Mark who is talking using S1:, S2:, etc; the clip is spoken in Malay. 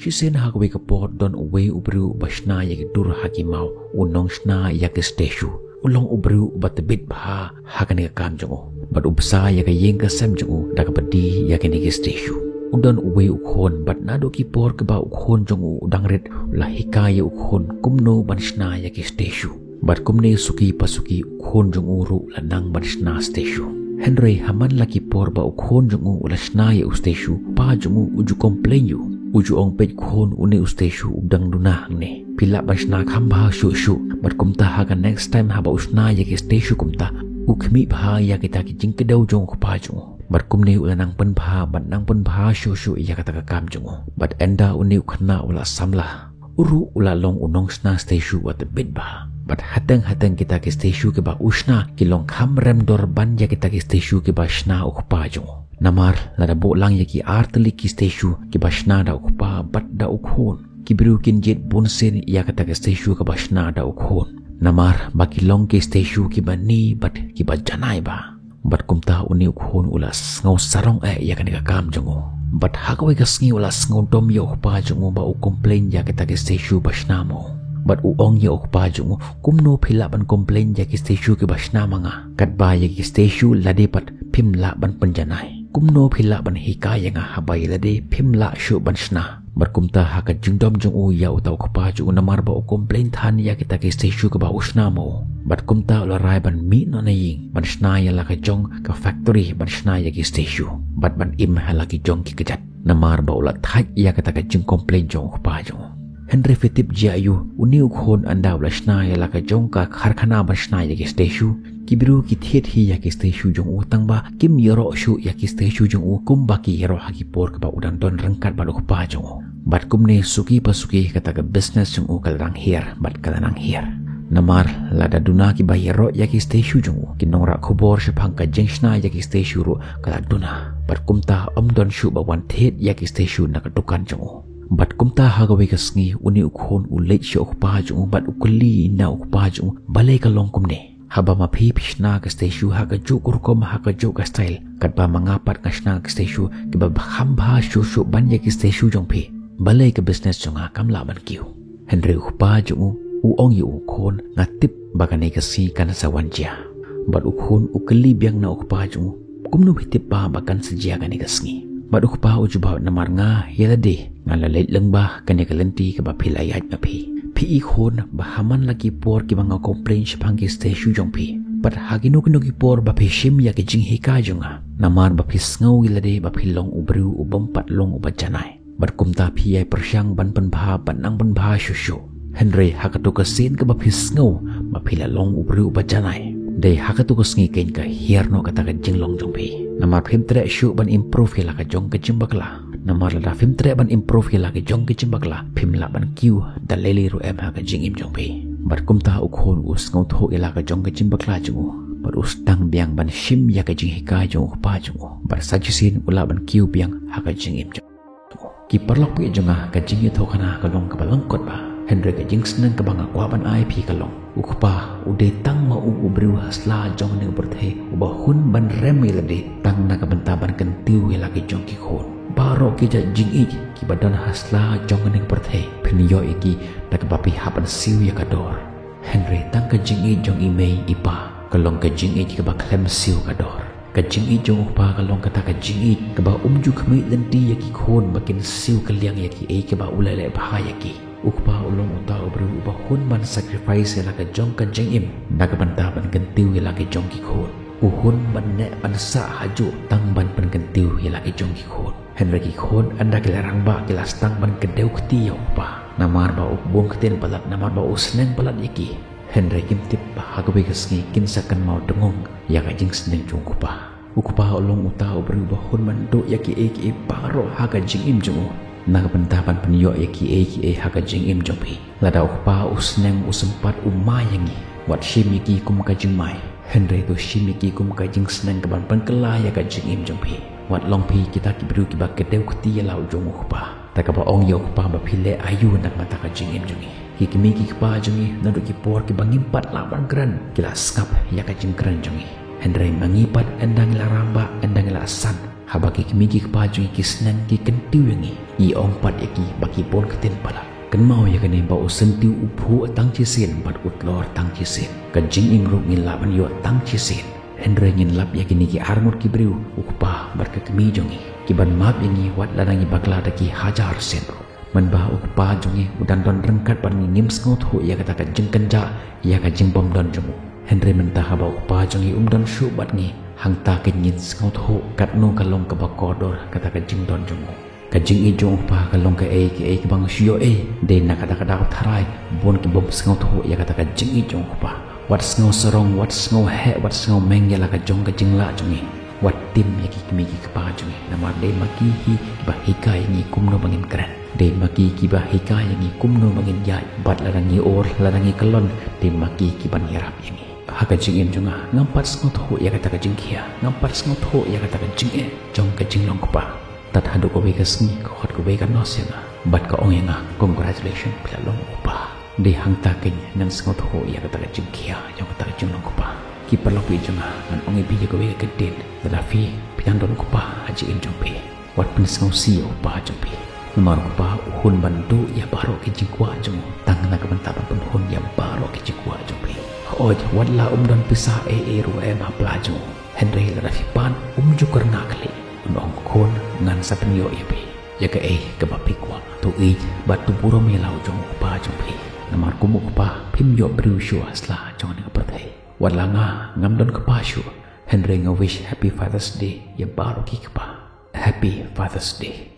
S1: Shisen hagwe kapot don uwe ubru bashna yaki dur hakimau unong shna yaki stashu ulong ubru batbit bha hakani kam jongo bat ubsa yaki yengka sem jongo dakapadi yaki niki stashu udon uwe ukhon bat nado ki por ke ba ukhon jongo udangret lahikaya ukhon kumno banshna yaki stashu bat kumne suki pasuki ukhon jongo ru lanang banshna stashu Henry haman laki por ba ukhon jongo ulashna ya stashu pa jongo uju complain yu uju ong pej khon uni usteshu udang dunah ne pila basna khamba shu bat kumta haga next time haba usna ya ke steshu kumta ukmi bha ya kita ki jingke dau jong khpa jong bat kumne ulanang pen bha bat nang pen bha shu ya kata ka kam jong bat enda uni ukhna ula samla uru ula long unong sna steshu wat bit bha bat hatang kita ke steshu ke ba usna ki long kham rem dor ban ya kita ke steshu ke ba sna ukhpa jong Namar lada bo lang yaki arteli ki stashu ki bashna da ukpa bat da ukhon ki biru kin jet bonsen ya kata ke stashu ka bashna da ukhon Namar baki long ki stashu ki bani bat ki bajanai ba bat kumta uni ukhon ulas ngau sarong ya kan ka kam jongo bat hakwe ka sngi ulas ngau dom yo ukpa jongo ba u complain ya kata ke stashu bashna mo bat uong ya ukpa jongo kumno phila ban complain ya ki stashu ki bashna manga kat ba ya ki stashu lade pat phimla ban panjanai kumno phila ban hikaya nga habai lade phimla shu banshna barkumta haka jingdom jong u ya utaw khapa ju namar ba o complain than ya kita ke station ka ba usna mo barkumta la rai ban mi no na ying banshna ya la ka jong ka factory banshna ya ki station bat ban im hala ki jong ki kajat namar ba ulat thai ya kita ka jing complain jong khapa jong Henry Fitip Jayu uni ukhon anda ulashna ya la ka jong ka kharkhana banshna ya ki station kibiru ki thiet hi ya ki stashu jong utang ba kim yoro shu ya ki stashu jong u kum ba ki yoro ha ki por ka ba udang don rangkat ba pa jong bat kumne suki pasuki kata ka business jong u kalarang hier bat kalarang hier namar lada duna ki ba yoro ya ki stashu jong u ki nongra khobor shapang ka jengshna ya ki stashu ro kala duna bat kumta don shu ba wan thiet ya ki stashu na ka tukan jong u bat kumta hagawe ka sngi uni ukhon u lech shu pa jong bat ukuli na ukpa jong balai ka long kumne haba mapi pishna ka stashu haka jukur kom haka juk style kat ba mangapat kasna ka stashu ki ba khamba shu ban ya ki stashu jong phi balai ka business jong kam la ban kiu Henry upa jong u ong yu khon ngatip bagane ka si kan sawanjia bat ukhon ukli biang na upa jong kumnu hitip ba bakan sejia kan ka sngi bat upa ujuba namar nga yelade ngalalait lang ba kan ka lenti ka ba philayat na phi pi khon bahaman lagi por ki banga complain shpang ki stashu jong pi pat hagino kino ki por ba phishim ya ki jing hika jonga namar ba phis ngau gilade ba philong ubru ubam pat long ubajanai bat kumta phi ai persyang ban pen bha ban nang ban bha shushu Henry hakatu ka sin ka ba phis ngau ba phila long ubru ubajanai dei hakatu ka sngi kain ka hierno kata ka jing long jong pi namar phim tre shu ban improve hila ka jong ka chimbakla namar la film tre ban improve hila ke jong ke chimbakla phim la ban kiu da leli ru em ha ka jing im jong pe bar kumta ukhon us ngau tho ila ka jong ke chimbakla chu bar us tang biang ban shim ya ka jing hika jong pa chu bar sajisin ula ban kiu biang ha ka jing im jong ki parlok pe jonga ka jing tho khana ka long ka balang kot ba Henry ka jing snang ka banga kwa ban ai phi ka long ukpa ude tang ma u ubru hasla jong ne berthe uba hun ban rem ilade tang na ka banta ban kan tiu ila ke jong ki khon baro ki ja jing i ki badan hasla jong ning perthe phinyo iki tak bapi hapan siu ya kador Henry tang ka jing i jong i mei ipa kalong ka jing i ki ba klem siu kador ka jing i jong upa kalong kata ka jing i ka ba umju khmei lenti ya ki khon bakin siu kaliang ya ki e ki ba ulale bha ya ki ukpa ulong uta ubru uba hun ban sacrifice la ka jong ka jing im na ka banta ban kan tiu ya la ki jong ki khon uhun ban ne ban sa haju tang ban pan kan tiu ya la ki jong ki khon Henry ki khon anda ki larang ba ki lastang ban kedeu kti ya upa namar ba ubong kten balat namar ba usneng balat iki Henry kim tip ba hagwe ka sngi kin sakan mau dengong ya ka jing sneng jong kupa ukpa ulong uta ubru ba hun man do ya ki e paro ha ka jing im jong na bentapan penyo ya ki e ha ka jing im jong pi lada ukpa usneng usempat umayangi wat shimiki kum ka jing mai Henry to shimiki kum ka jing sneng ka ban pan kala ya ka jing im jong pi wat long pi kita ki bru ki ba kedeu kti ya lau jong ukpa ta ka ba ong yo ukpa ba phile ayu nak mata ka jing im jong ki kimi ki pa jong na do ki por ki bangimpat la ban kran kila skap ya ka jing kran jong Henry mangipat endang la ramba endang la san habaki kemiki kepaju ki senan ki kentiu yangi i ompat yaki baki pon keten pala kan mau ya kan ba usentiu uphu tang chi sen bat utlor tang chi sen kan jing imru ngin laban yo tang chi sen Hendra ngin lap ya kini ki armut ki briu ukpa bar ke kemi jongi ki ban map yangi wat ladangi bakla daki hajar sen man ba ukpa jongi udan don rengkat ban ngim sngot ho ya kata kan jing kenja ya ka jing bom don jomu Hendra mentah ba ukpa jongi don shu bat ngi hang ta ke ngin sngot ho kat no kalong ka bakodor kata ka jing don jomu ka jing i jong pa kalong ka e bang shio de na kata kata tharai bon ki bom sngot ho ya kata ka jing i jong pa wat sngo serong wat sngo he wat sngo meng ya la ka jong ka jing la jongi wat tim ya ki kemi ki pa jongi nama de maki hi ba hikai ngi kumno bangin keren de maki ki ba hikai ngi kumno bangin ya bat ladangi or ladangi kelon de maki ki ban yarap yangi haka jing im jonga ngampat sngot ho ya kata ka jing kia ngampat sngot ho ya kata ka jing jong ka jing long pa tat hadu ko be ka sngi ko hot ko be ka nos ya bat ka ong ya congratulations pila long pa de hang ta ken nan sngot ho ya kata ka jing kia jong kata ka jing long pa ki perlo pi jonga man ong e bi ko be ka den da fi pian don ko pa haji in jong pe wat pun sngo si o pa jong pe nomor ko pa hun bantu ya baro ke jing kwa jong tang na ka ban ta pun hun ya baro ke jing kwa jong pe oj wat la don pisa ru ma plajo Henry la fi pan jukar na kali ong kon ngan sa penyo ya pe ya ka ka ba pe kwa to bat tu puro me lau jong pa jong pe namar ko mo pa phim yo bru shu asla jong ne pa thai wala nga ngam don ka pa shu Henry nga wish happy Father's Day ya baro ki ka pa happy Father's Day